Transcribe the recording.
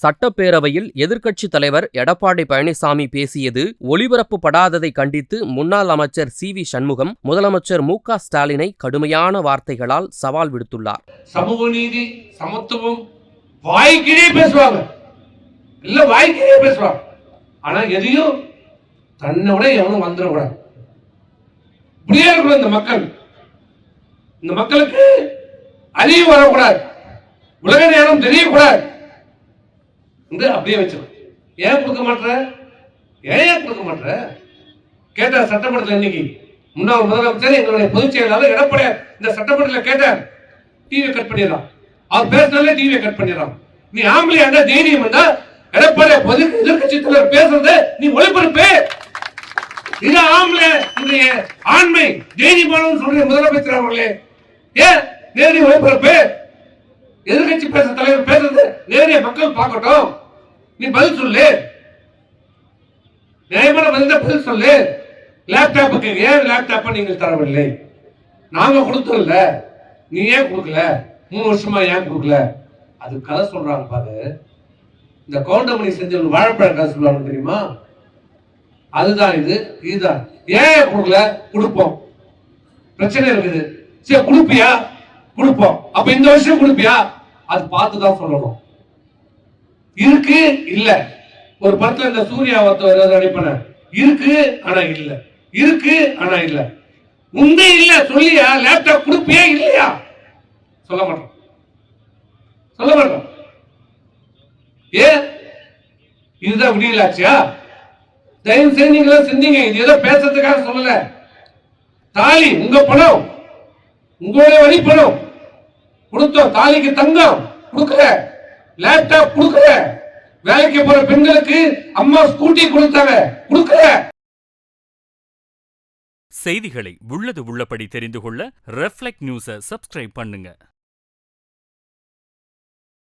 சட்டப்பேரவையில் எதிர்க்கட்சித் தலைவர் எடப்பாடி பழனிசாமி பேசியது ஒளிபரப்புப்படாததை கண்டித்து முன்னாள் அமைச்சர் சி.வி. சண்முகம் முதலமைச்சர் மு.க. ஸ்டாலினை கடுமையான வார்த்தைகளால் சவால் விடுத்துள்ளார். சமூக நீதி, சமத்துவம் வாய்க்கிலே பேசுவாங்க, இல்ல வாய்க்கிலே பேசுவாங்க. ஆனா எதையும் தன்னை விட எவனும் வந்துடக்கூடாது. இப்படியே இருக்கணும் இந்த மக்கள். இந்த மக்களுக்கு அறிவு வரக்கூடாது, உலக நேரம் தெரியக்கூடாது. அப்படியே வச்சிடும். ஏன் கொடுக்க மாட்டேற? ஏன் கொடுக்க மாட்டேற? கேட்டார் சட்டமன்றத்தில். இன்னைக்கு முன்னாள் முதலமைச்சர் எங்களுடைய பொதுச் செயலாளர் எடப்பாடி இந்த சட்டமன்றத்தில் கேட்டார். டிவியை கட் பண்ணிடலாம், அவர் பேசினாலே டிவியை கட் பண்ணிடலாம். நீ ஆம்பளை அந்த தைரியம் இருந்தா எடப்பாடி பொது எதிர்கட்சி தலைவர் பேசுறத நீ ஒளிபரப்பு. இது ஆம்பளை உடைய ஆண்மை தைரியமான சொல்ற முதலமைச்சர் அவர்களே, ஏன் நேரடி ஒளிபரப்பு? எதிர்கட்சி பேச தலைவர் பேசுறது நேரடிய மக்கள் பார்க்கட்டும். நீ பதில் சொல்லு, நியாயமான பதில் சொல்லு. லேப்டாப்புக்கு ஏன் லேப்டாப்பை நீங்கள் தரவில்லை? நாங்க கொடுத்தோம்ல, நீ ஏன் கொடுக்கல? 3 வருஷமா ஏன் கொடுக்கல? அது கதை சொல்றாங்க பாரு. இந்த கவுண்டமணி செஞ்ச ஒரு வாழைப்பழ கதை சொல்லுவாங்க தெரியுமா? அதுதான் இதுதான். ஏன் கொடுக்கல? கொடுப்போம், பிரச்சனை இருக்குது. சரி கொடுப்பியா? கொடுப்போம். அப்ப இந்த வருஷம் கொடுப்பியா? அது பார்த்துதான் சொல்லணும். இருக்கு இல்ல. ஒரு படத்துல இந்த சூர்யா அனுப்பின இருக்கு ஆனா இல்ல, இருக்கு ஆனா இல்ல. உண்டே இல்ல சொல்லியா? லேப்டாப் கொடுப்பியா இல்லையா? சொல்ல மாட்டோம், சொல்ல மாட்டோம். ஏன்? இதுதான் விடியலாச்சியா? தயவு செய்து நீங்க சிந்திங்க. இது ஏதோ பேசுறதுக்காக சொல்லல. தாலி உங்க பணம், உங்களுடைய வரி பணம் கொடுத்தோம். தாலிக்கு தங்கம் கொடுக்கல, லேப்டாப் கொடுக்கல. வேலைக்கு போற பெண்களுக்கு அம்மா ஸ்கூட்டி கொடுத்தாங்க, கொடுக்கல. செய்திகளை உள்ளது உள்ளபடி தெரிந்து கொள்ள ரெஃப்ளெக்ட் நியூஸை சப்ஸ்கிரைப் பண்ணுங்க.